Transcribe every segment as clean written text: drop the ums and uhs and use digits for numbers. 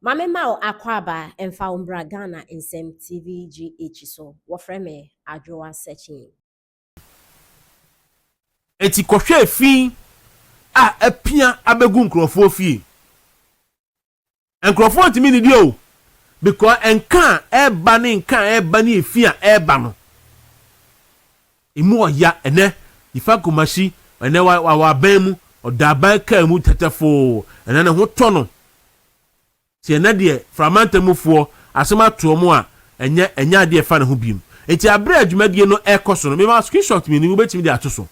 Mame Mao Akwaba and Faumbra Ghana in Sem TVGH so wafreme Adwoa searching. Eti kohwe fi a apia abegu nkrofo fie. Nkrofo ntimi ni dio because enka eba ne nka eba ne efi a eba no. Imu oya ene ifa kumashi ene wa ban mu odaban ka mu tetefo ene ne ho to no. Ti ene de framantemufo asema to mu a enya de fa ne ho biem. Eti abre adwumadie no ekoso no me ma screenshot mi ni wo betimi de atoso.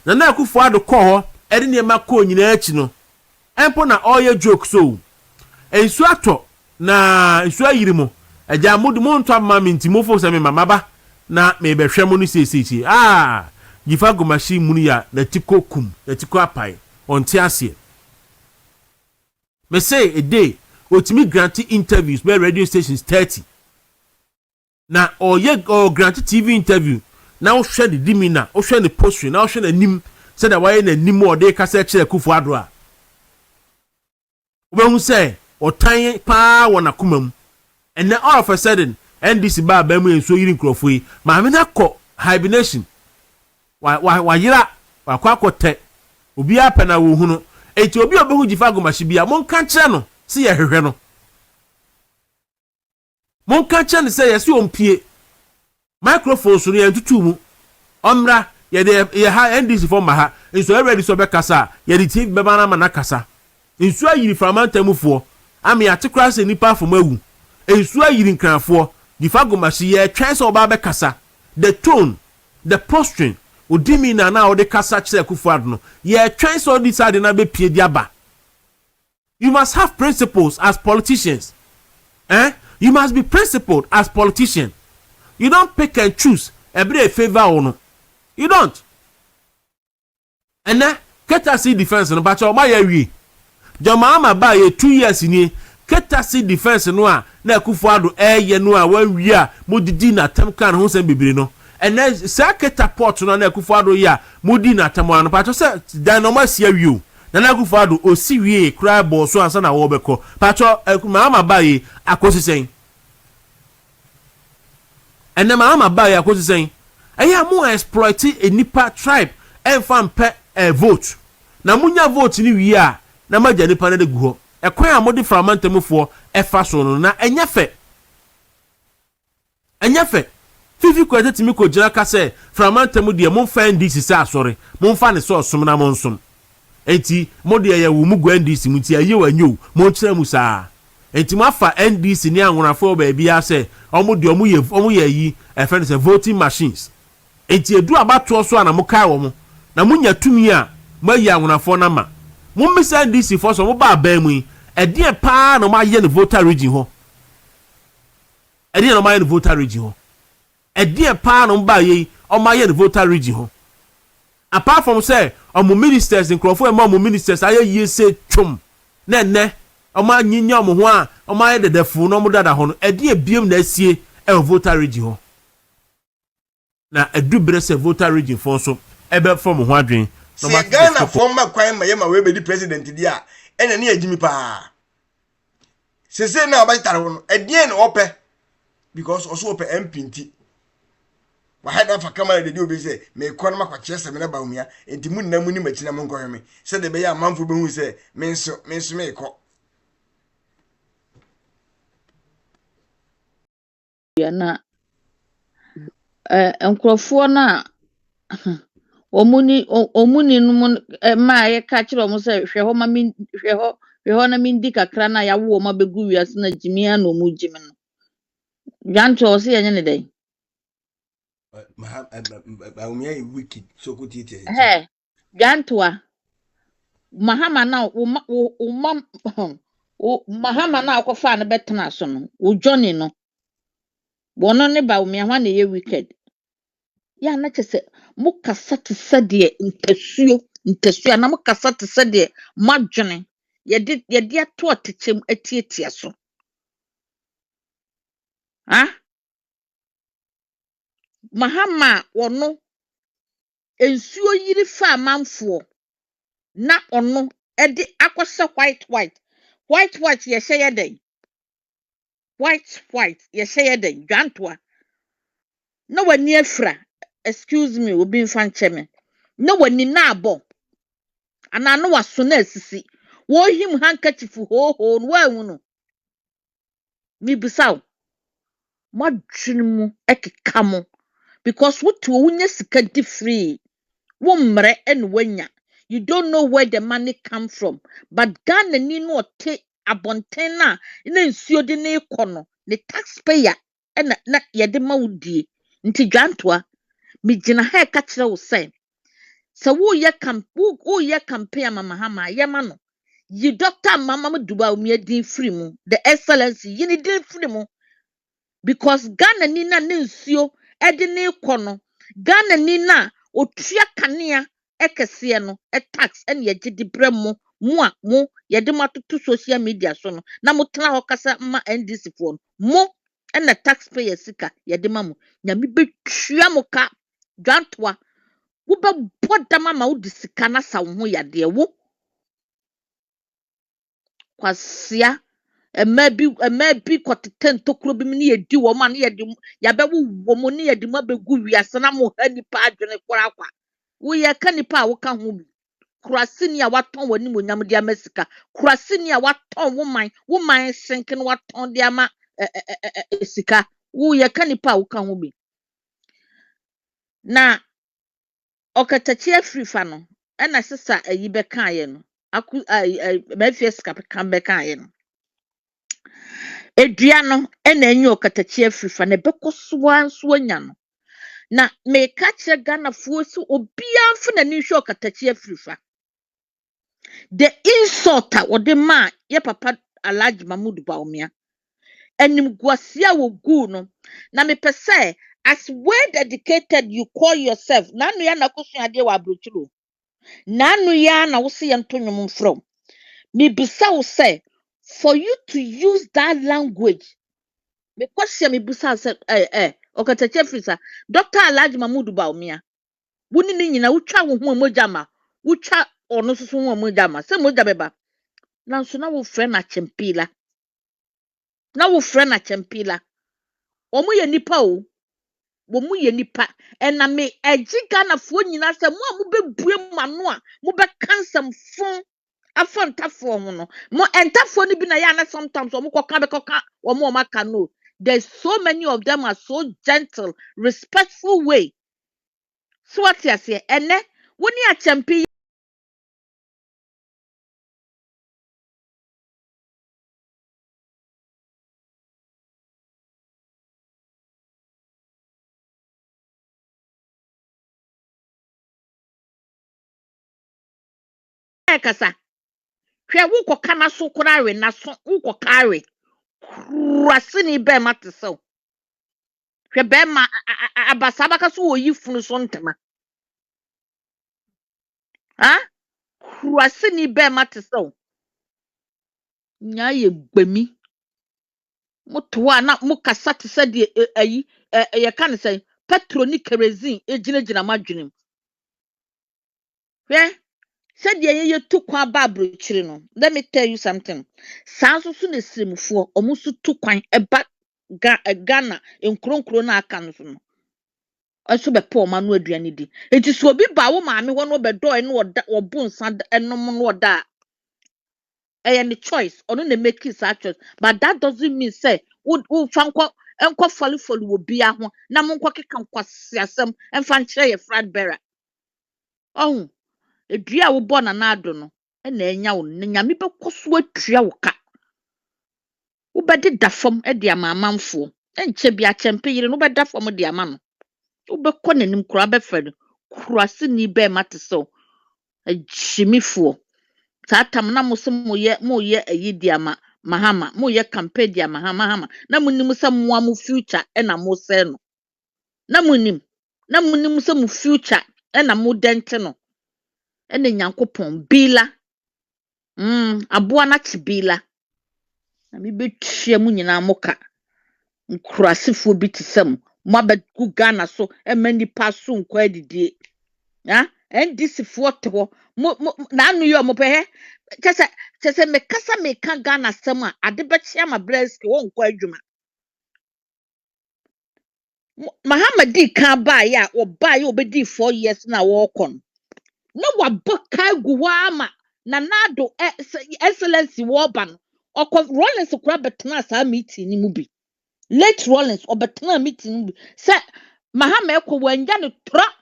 Na akufo ado kɔ hɔ ɛde ne ma kɔ nyina achi no empo na ɔyɛ joke so ensu atɔ na ensu ayiri mo agya modu mo nto ama minti mo fo sɛ me mama ba na me behwɛ mo no seseki gifa gomashi munu ya na tiko kum na tiko apai onti ase me say a day otimi grant interviews by radio stations 30 na ɔyɛ grant TV interview na wo hwɛ de dimina wo hwɛ ne posture na wo hwɛ nanim sɛ da waye nanim o de kasa kyerɛ kufu ado a wo behu sɛ otan pa wona komam and then all of a sudden NDC ba mu enso yiri nkrofo yi ma me na kɔ hibernation wa yira wa kwakote obi apɛ na wo hunu eti obi obehu gifa gomashi bia mon kan kyerɛ no se ye hwehwɛ no mon kan kyerɛ no se ye se ompie microphone so ne tutu mu omra ye ha NDC for ma ha enso already so be kasa ye di TV be bana na kasa enso ayiri framantamufo ami atekra se nipa fom awu enso ayiri nkranfo gifa gomashi ye twen so ba be kasa the tone the posturing odimi na ode kasa kire kufuad no ye twen so di side na be pie di aba. You must have principles as politicians. You must be principled as politicians. You don't pick and choose every favor or no. You don't. And then Ketasi defense no but my wi. Jama ba ye 2 years ni Ketasi defense no a na Akufo-Addo ye no a wan wi a modidi na tem kan ho sem bibiri no. And then sa Ketaport no na Akufo-Addo ye a modi na tem no but say dan no ma sia wi o. Na Akufo-Addo osi wi cry ball so ansa na wo beko. Pacho mama ba ye akosi sen. And then mama ba ye akosi sen. Eya mo exploit a nipa tribe and fan pe vote. Na munya vote ni wi a na maja nipa na de gu ho. Ekwan a modi framantemufo efa so no na enya fe. Enya fe. Fifi ko tetimi ko gina ka se framantemu de mo fa NDC se asore. Mo fa ne so som na mo nsom. Enti modi ye wo mu gu NDC mu ti aye wanyo mo kire mu saa. Enti mo afa NDC ni anwonafo ba bia se omo de omo ye yi efe se voting machines. Enti edu abato so ana mo kai wo mo na munya tumi a mayi anwonafo na ma mo misa NDC for so mo ba ban mu ede pa na ma ye ne voter region ho ede na ma ye ne voter region ho ede pa na mo ba ye o ma ye ne voter region ho apart from say omo ministers nkrofo e ma omo ministers aye ye se twom na ne o ma nyinya omo ho a o ma ye dedefo no mo dada ho no ede biem na asie e voter region ho na edubre se voter region for so ebe from ho adwen no ma Ghana former kwan ma ye ma we be di president di a ena ne agimi pa sese na obajitare ho edien na ope because also ope MP nti wa hada fa kamera de di obi se me ko na makwa chese me na ba umia enti mu nna mu ni machina mu nkohwe me se de be ya manfo be hu se me nso me ko ya na nkrofo na omuni no ma ye ka kire omo se hwe ho ma mi hwe ho na mi ndi kakra na ya wo ma begu wiase na jimia na omu jimi no janto se yenye ne dai ba umia e wicked so ko tete janto mahama na mahama na akofa na betena so no wo Johnny no bono ne ba umia hwa na ye wicked ya na chese mukasa te sede ntasuo na mukasa te sede madwene ye ato atechem atietia so mahama wono ensuo yiri fa manfo na ono ede akose white ye hye den white ye share den dwantoa na wani afra excuse me obi mfa ncheme na wani na abo ana no waso na asisi wo him handkerchief ho no wa no mi bisaw madwene mu ekeka mo because what to wunya sika di free wo mre en wanya you don't know where the money come from but Ghana ni no te abonten na nsuo de ne kono the taxpayer na ye de mawudie nti dwantoa mi gina ha ka kire wo say wo ye campaign mama hama ye ma no yi doctor mama duba mi din free mu the excellency yi ni din free mu because Ghana ni na nsuo e de ne kono Ghana ni na otua kanea ekese no tax ene ye gidi brem mo ye de matoto social media so no na mo tena ho kasa ma NDC fo mo ene taxpayer sika ye de ma mo nyame betua mo ka dwantoa wo be bodama ma wo di sika na sa wo ho ya de wo kwasia ema bi kwoteten tokuro bi ne yedi wo ma ne yedi ya be wo mo ne yedi ma begu wiase na mo ha nipa adwene kwara kwa wo ye ka nipa a wo ka ho bi kurasini a waton wani mo nyam de amasika kurasini a waton wo man senken waton de ama sika wo ye ka nipa a wo ka ho bi na okatachi afrifa no na sisa ayi be kan ye no aku mafia sika kan be kan ye no edua no na enyi okatachi afrifa na bekosoa nso anya no na me ka kire Ghana fo si obia mfa na ni hwe okatachi afrifa the insult what the man ye papa Alhaji Mahmood Bawumia enim guasia wo gu no na me pese as well dedicated you call yourself nanu ya na kosu ade wa abrochiro nanu ya na wo se ye ntonyum from me bisa wo say for you to use that language me question me bisa say okatache frisa Dr. Alhaji Mahmood Bawumia woni ni nyina wotwa wo ho mogama wotwa ono soso ho mogama se moja beba nanso na wo frɛ na chempila omu ye nipa o omu ye nipa ena me ejiga na fo nyina se mo amu bebue mano a mo be kansam fon afantafo ho no mo entafo ni bi na ya na sometimes omu koka be koka omu maka no there's so many of them are so gentle respectful way so what you say ene woni a chempi kasa hwe wo koka na so korawe na so wo kokawe kurasini be matesew hwe be ma abasaba ka so oyi funu so ntema ha kurasini be matesew nya ye gbemi motoa na mukasa te se de ayi ye kan se petrol ni kerosene ejinejina madwenem hwe se de ye tu kwan ba abrochiri no let me tell you something sanso so na siremfo omo so tu kwan eba Ghana enkronkro na aka no so no aso be pa ma no aduane di enti so obi ba wo maame ho no be do e no obo nsa enom no oda any choice ono na make it choice but that doesn't mean say wo fanko enko follow wo bia ho na mo nko keka nkwasiasem emfa nkyere ye frad bearer oh edua wo bo na ado no na enya wo nyame bekoso atua wo ka wo bede da fam e de amamanfo enche bia chempe yire no beda fam de ama no wo bekọ nanim kura befa no kurase ni be mateso ajimifo satam na moye ayi di ama mahama moye campaign di ama mahama na munim se moa mo future e na mo se no na munim se mo future e na mo dente no e na nyankopon bila aboa na chibila na me betua mu nyina moka nkurasefo bi tisem mo ba gu Ghana so e mani paso nkwa didie ya NDC fo to na anu yo mo pe chese me kasa me ka Ghana sem a ade be chia ma breski wo nkwa adwuma Muhammad di kan ba ya oba ya obedi 4 years na walk-on. Na wabaka guwama na nado excellency woban. Oko Rollins kura betena sa meeting ni mu bi. Late Rollins obetena meeting mu bi. Say Muhammad ekwo wanja ne tra.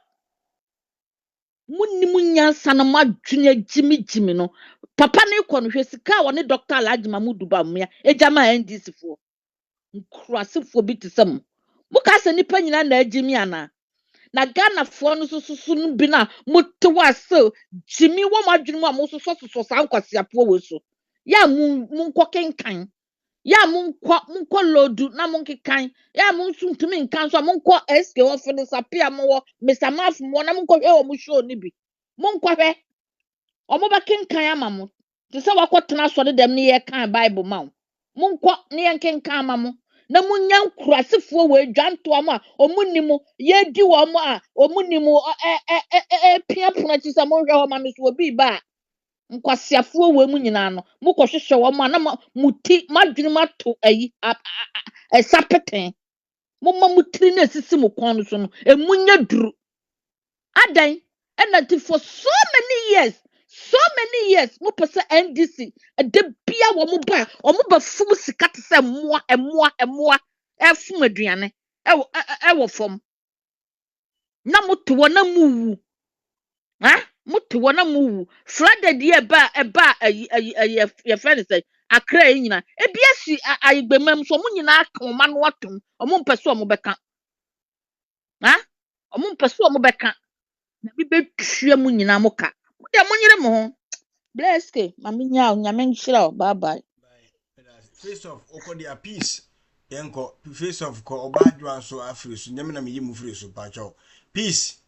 Munni munyansa na madwene jimi no. Papa ne kɔ no hwɛ sika wɔ ne Dr. Alhaji Mahmoud Bawumia ejama NDC fo. Nkurasefo bi te sam. Muka se nipa nyina na ajimi ana. Na Ghana fo no so no bi na mote wase jimi wo madwene mu a mo so sa nkwasiapo we so. Ya munkɔ kenkan. Ya munkɔ lodu na munkekan. Ya munsu ntumi nkan so munkɔ SK wo for disappear mo wo Mr. Maf mo na munkɔ hwɛ wo mo show ni bi. Munkɔ hwɛ. Omo ba kenkan ama mo. Te se wakɔtena so de dem ne ye kan Bible ma wo. Munkɔ ne ye kenkan ama mo. Na munya nkurasefo we dwanto am a omunimo ye di wo mo a omunimo pia pona ti se mo hwɛ ho ma no so obi ba nkwasiafo we mu nyina no mukɔhwehwɛ wo mo a na muti madwene mato ayi sapeten momma mutiri na sisi mo kon no so no emunya duru adan and for so many years mo pese NDC de bia wo mo ba fum sika te se emoa efum aduane wo fom na mo to wo na mu wu mo to wo na mu wu flooded ye ba ye friend say akra nyina ebia si ayigbemam so mo nyina aka ma no watom omo mpese omo beka omo mpese omo beka na bi betwa mu nyina mo ka de mo nyire mo ho bless ke mami nya nyame nhyira bye bye face off okodia peace yenko face off ko obadwa so afiri so nyame na meyi mu firi so pacho peace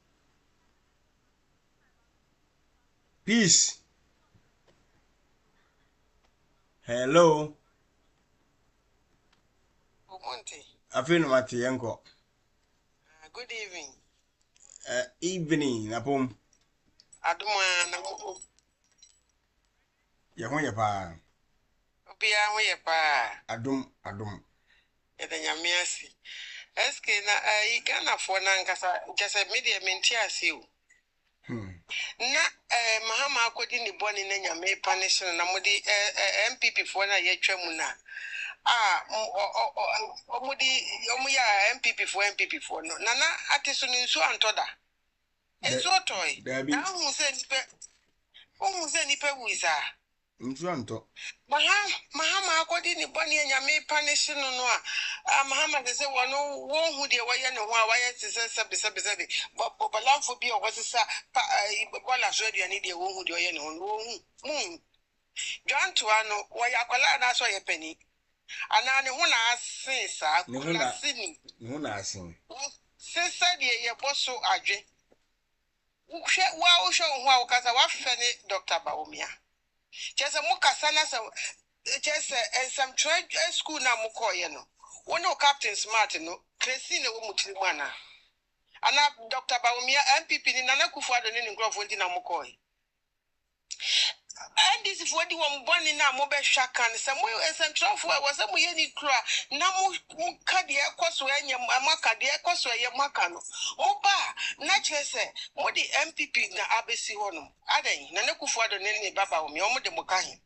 hello Omonte. afino mate yenko Good evening. Evening napom Aduma na mo. ye ho ye pa Obia ho ye pa. adum E da nyame asi. Eske na Ghana fo na nkasa nkasa media menti ase o. Na Mahama akodi ni boni na nyame punishment na modi MPP fo na ye twa mu na. Omuya MPP fo no. Nana atiso ni nsu antoda. Enso toy. Na hu se nipa wiza. nsu anto Mahama akodi ni boni nyame punishment no a Mahama se wono wo hu de waye ne ho a waye se sabi balamfo bi o wasesa bola so aduane de wo hu de waye ne ho wo hu John ano waye akwala na so ye pani ana ne ho na asen sa kula sini ne ho na asen sesa de ye boso adwe uhwe wa uhwe ho a ukasa wa fene Dr. Bawumia chese mukasa na se chese some trade school na mukoye no wono Captain Smart no kresi ne wo mutiri mu ana Dr. Bawumia MPP ni Nana Akufo-Addo ne nkrofo ndi na mukoye NDC for di won boni na mo be hwa kan se mo esentrofo e wo se mo ye ni kura na mo ka de ekoso enye amaka de ekoso ye maka no mo ba na chese mo di MPP na abesi ho no adan Nana Akufo-Addo ne baba wo me mo de mo ka hin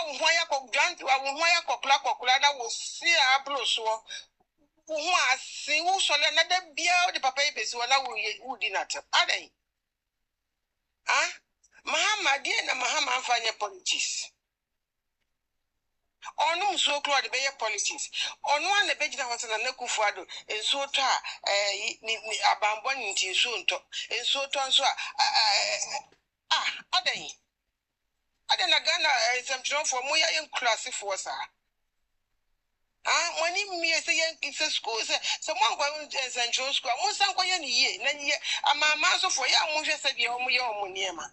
wo ho ya ko grant wo ho ya kokla na wo si abro so wo ho asi wo so le na da bia wo de papa ibesi wo na wo di na ta adan Mahama die na Mahama amfanya politics. Onu mso kro de be politics. Onu an be gina hosa na Nana Akufo-Addo enso to ni abambo ni nti enso nto. Enso to nso adan na Ghana semtronfo mo ya yen klasifo sa. Money me say yen school say someone go central school. Mo san ko yen ye na ye ama so for ya mo hwe se de o mo ye o mo niema.